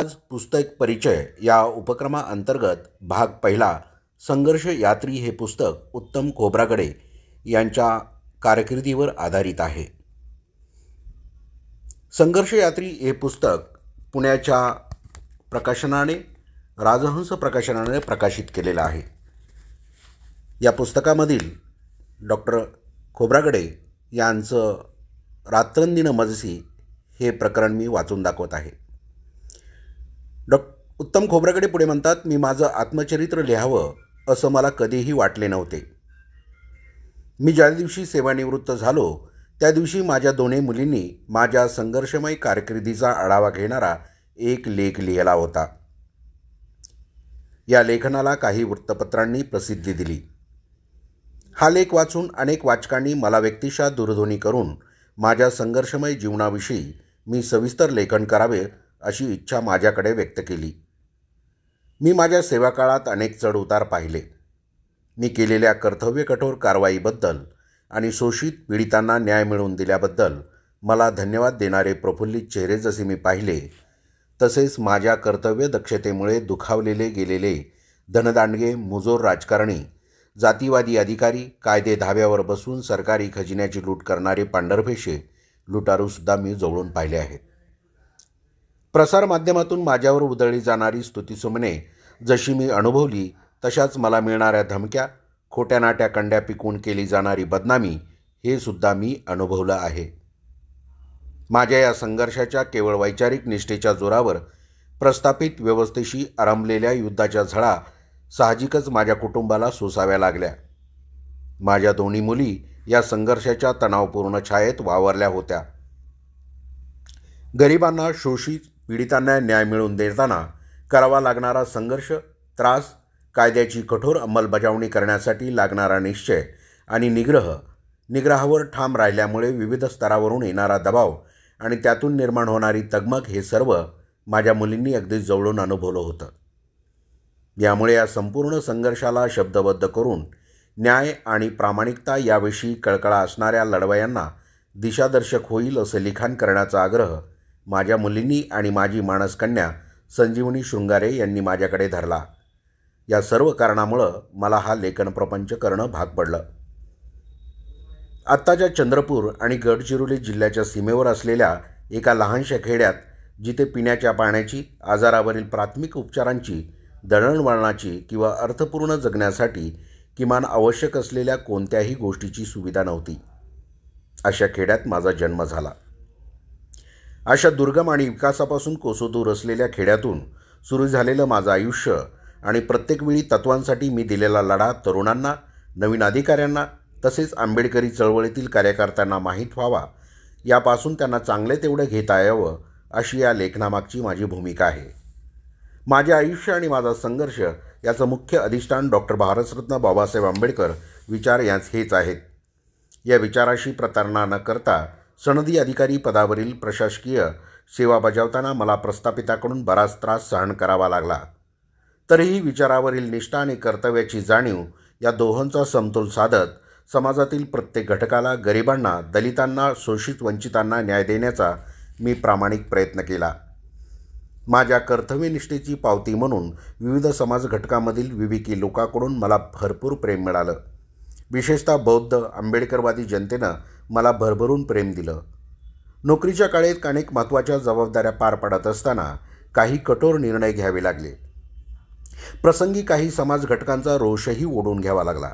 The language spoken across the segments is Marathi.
आज पुस्तक परिचय या उपक्रमाअंतर्गत भाग पहिला संघर्ष यात्री हे पुस्तक उत्तम खोब्रागडे यांच्या कारकिर्दीवर आधारित आहे। संघर्ष यात्री हे पुस्तक पुण्याच्या प्रकाशनाने राजहंस प्रकाशनाने प्रकाशित केलेलं आहे। या पुस्तकामधील डॉक्टर खोब्रागडे यांचं रात्रंदिन मजसी हे प्रकरण मी वाचून दाखवत आहे। उत्तम खोब्रागडे पुढे म्हणतात, मी माझं आत्मचरित्र लिहावं असं मला कधीही वाटले नव्हते। मी ज्या दिवशी सेवानिवृत्त झालो त्या दिवशी माझ्या दोन्ही मुलींनी माझ्या संघर्षमय कारकिर्दीचा आढावा घेणारा एक लेख लिहिला होता। या लेखनाला काही वृत्तपत्रांनी प्रसिद्धी दिली। हा लेख वाचून अनेक वाचकांनी मला व्यक्तिशः दूरध्वनी करून माझ्या संघर्षमय जीवनाविषयी मी सविस्तर लेखन करावे अशी इच्छा माझ्याकडे व्यक्त केली। मी माझ्या सेवाकाळात अनेक चढ उतार पाहिले। मी केलेल्या कर्तव्य कठोर कारवाईबद्दल आणि शोषित पीडितांना न्याय मिळवून दिल्याबद्दल मला धन्यवाद देणारे प्रफुल्लित चेहरे जसे मी पाहिले, तसेच माझ्या कर्तव्य दक्षतेमुळे दुखावलेले गेलेले धनदांडगे मुजोर राजकारणी, जातीवादी अधिकारी, कायदे धाब्यावर बसून सरकारी खजिन्याची लूट करणारे पांढरपेशे लुटारूसुद्धा मी जवळून पाहिले आहेत। प्रसारमाध्यमातून माझ्यावर उधळली जाणारी स्तुतिसुमने जशी मी अनुभवली, तशाच मला मिळणाऱ्या धमक्या, खोट्या नाट्या कंड्या पिकवून केली जाणारी बदनामी हे सुद्धा मी अनुभवलं आहे। माझ्या या संघर्षाच्या केवळ वैचारिक निष्ठेच्या जोरावर प्रस्थापित व्यवस्थेशी आरंभलेल्या युद्धाच्या झळा साहजिकच माझ्या कुटुंबाला सोसाव्या लागल्या। माझ्या दोन्ही मुली या संघर्षाच्या तणावपूर्ण छायेत वावरल्या होत्या। गरिबांना, शोषित पीडितांना न्याय मिळवून देताना करावा लागणारा संघर्ष, त्रास, कायद्याची कठोर अंमलबजावणी करण्यासाठी लागणारा निश्चय आणि निग्रहावर ठाम राहिल्यामुळे विविध स्तरावरून येणारा दबाव आणि त्यातून निर्माण होणारी तगमग हे सर्व माझ्या मुलींनी अगदी जवळून अनुभवलं होतं। यामुळे या संपूर्ण संघर्षाला शब्दबद्ध करून न्याय आणि प्रामाणिकता याविषयी कळकळा असणाऱ्या लढवयांना दिशादर्शक होईल असं लिखाण करण्याचा आग्रह माझ्या मुलींनी आणि माझी मानसकन्या संजीवनी शृंगारे यांनी माझ्याकडे धरला। या सर्व कारणामुळं मला हा लेखन प्रपंच करणं भाग पडलं। आत्ताच्या चंद्रपूर आणि गडचिरोली जिल्ह्याच्या सीमेवर असलेल्या एका लहानशा खेड्यात, जिथे पिण्याच्या पाण्याची, आजारावरील प्राथमिक उपचारांची, दळणवळणाची किंवा अर्थपूर्ण जगण्यासाठी किमान आवश्यक असलेल्या कोणत्याही गोष्टीची सुविधा नव्हती, अशा खेड्यात माझा जन्म झाला। अशा दुर्गम आणि विकासापासून कोसोदूर असलेल्या खेड्यातून सुरू झालेलं माझं आयुष्य आणि प्रत्येक वेळी तत्वांसाठी मी दिलेला लढा तरुणांना, नवीन अधिकाऱ्यांना तसेच आंबेडकरी चळवळीतील कार्यकर्त्यांना माहीत व्हावा, यापासून त्यांना चांगले तेवढं घेता यावं अशी या लेखनामागची माझी भूमिका आहे। माझे आयुष्य आणि माझा संघर्ष याचं मुख्य अधिष्ठान डॉक्टर भारतरत्न बाबासाहेब आंबेडकर विचार हेच आहेत। या विचाराशी प्रतारणा न करता सनदी अधिकारी पदावरील प्रशासकीय सेवा बजावताना मला प्रस्थापिताकडून बराच त्रास सहन करावा लागला। तरीही विचारावरील निष्ठा आणि कर्तव्याची जाणीव या दोहोंचा समतोल साधत समाजातील प्रत्येक घटकाला, गरिबांना, दलितांना, शोषित वंचितांना न्याय देण्याचा मी प्रामाणिक प्रयत्न केला। माझ्या कर्तव्यनिष्ठेची पावती म्हणून विविध समाज घटकांमधील विवेकी लोकांकडून मला भरपूर प्रेम मिळालं। विशेषतः बौद्ध आंबेडकरवादी जनतेनं मला भरभरून प्रेम दिलं। नोकरीच्या काळात अनेक महत्त्वाच्या जबाबदाऱ्या पार पाडत असताना काही कठोर निर्णय घ्यावे लागले। प्रसंगी काही समाज घटकांचा रोषही ओढून घ्यावा लागला।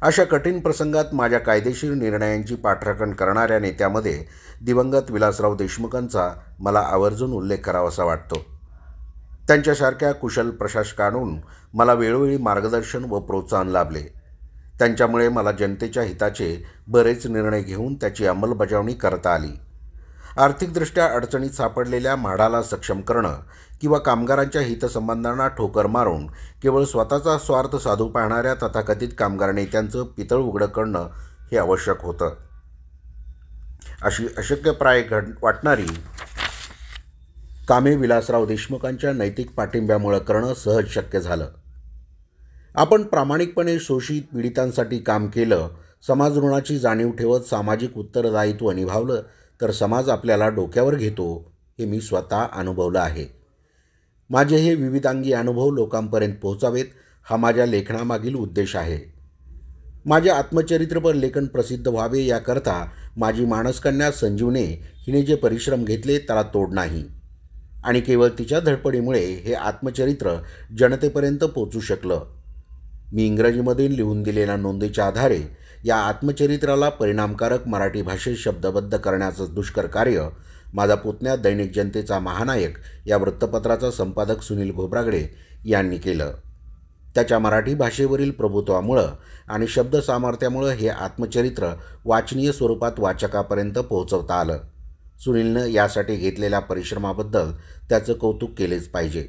अशा कठीण प्रसंगात माझ्या कायदेशीर निर्णयांची पाठराखण करणाऱ्या नेत्यामध्ये दिवंगत विलासराव देशमुखांचा मला आवर्जून उल्लेख करावासा वाटतो। त्यांच्यासारख्या कुशल प्रशासकांकडून मला वेळोवेळी मार्गदर्शन व प्रोत्साहन लाभले। त्यांच्यामुळे मला जनतेच्या हिताचे बरेच निर्णय घेऊन त्याची अंमलबजावणी करता आली। आर्थिकदृष्ट्या अडचणीत सापडलेल्या म्हाडाला सक्षम करणं किंवा कामगारांच्या हितसंबंधांना ठोकर मारून केवळ स्वतःचा स्वार्थ साधू पाहणाऱ्या तथाकथित कामगार नेत्यांचं पितळ उघडं करणं हे आवश्यक होतं। अशी अशक्यप्राय वाटणारी कामे विलासराव देशमुखांच्या नैतिक पाठिंब्यामुळे करणं सहज शक्य झालं। आपण प्रामाणिकपणे शोषित पीडितांसाठी काम केलं, समाज ऋणाची जाणीव ठेवत सामाजिक उत्तरदायित्व निभावलं तर समाज आपल्याला डोक्यावर घेतो, हे मी स्वतः अनुभवलं आहे। माझे हे विविधांगी अनुभव लोकांपर्यंत पोहोचावेत हा माझ्या लेखनामागील उद्देश आहे. माझे आत्मचरित्रपर लेखन प्रसिद्ध व्हावे याकरता माझी मानसकन्या संजीवने हिने जे परिश्रम घेतले त्याला तोड नाही आणि केवळ तिच्या धडपडीमुळे हे आत्मचरित्र जनतेपर्यंत पोचू शकलं. मी इंग्रजीमधून लिहून दिलेल्या नोंदीच्या आधारे या आत्मचरित्राला परिणामकारक मराठी भाषेत शब्दबद्ध करण्याचं दुष्कर कार्य माझा पुतण्या दैनिक जनतेचा महानायक या वृत्तपत्राचा संपादक सुनील घोब्रागडे यांनी केलं. त्याच्या मराठी भाषेवरील प्रभुत्वामुळं आणि शब्दसामर्थ्यामुळं हे आत्मचरित्र वाचनीय स्वरूपात वाचकापर्यंत पोहोचवता आलं. सुनीलनं यासाठी घेतलेल्या परिश्रमाबद्दल त्याचं कौतुक केलेच पाहिजे.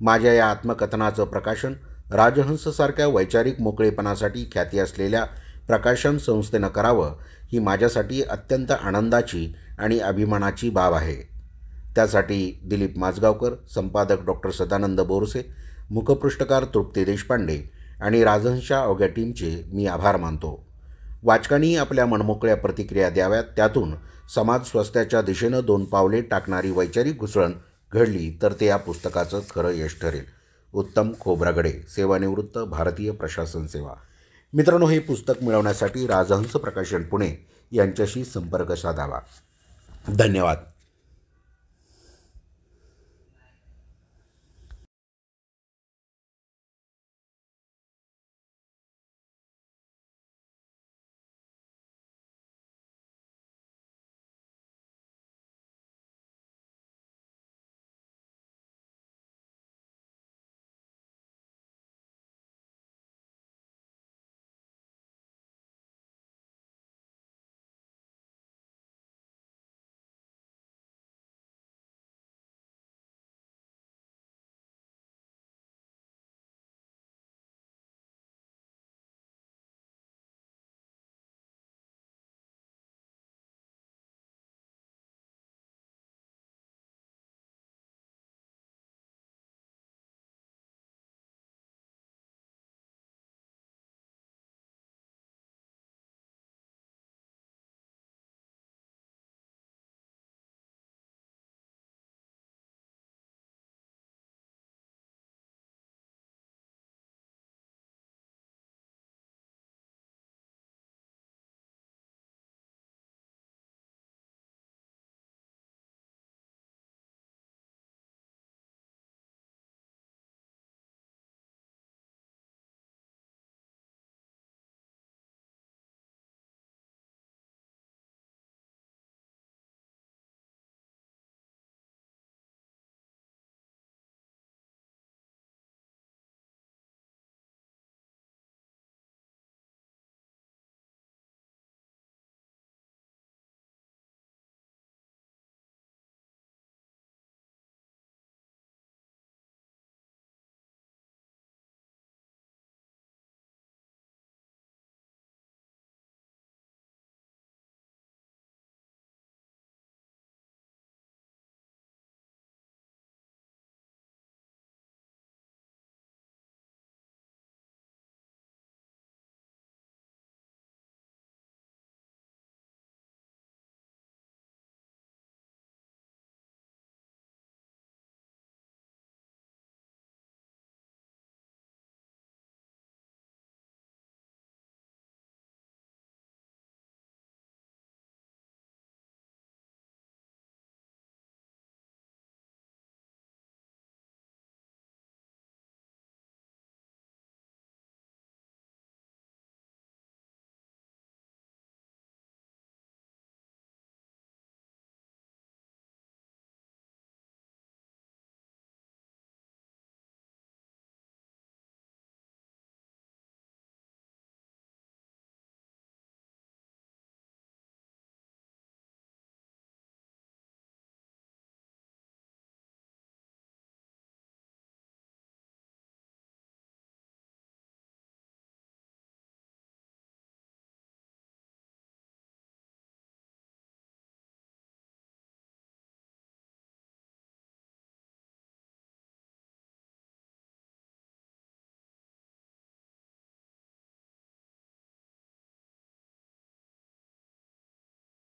माझ्या या आत्मकथनाचं प्रकाशन राजहंससारख्या वैचारिक मोकळेपणासाठी ख्याती असलेल्या प्रकाशन संस्थेनं करावं ही माझ्यासाठी अत्यंत आनंदाची आणि अभिमानाची बाब आहे. त्यासाठी दिलीप माजगावकर, संपादक डॉक्टर सदानंद बोरसे, मुखपृष्ठकार तृप्ती देशपांडे आणि राजहंसच्या अवघ्या टीमचे मी आभार मानतो. वाचकांनी आपल्या मनमोकळ्या प्रतिक्रिया द्याव्यात. त्यातून समाज स्वास्थ्याच्या दिशेनं 2 पावले टाकणारी वैचारिक घुसळण घडली तर ते या पुस्तकाचं खरं यश ठरेल. उत्तम खोब्रागडे, सेवानिवृत्त, भारतीय प्रशासन सेवा. मित्रांनो, हे पुस्तक मिळवण्यासाठी राजहंस प्रकाशन पुणे यांच्याशी संपर्क साधावा. धन्यवाद.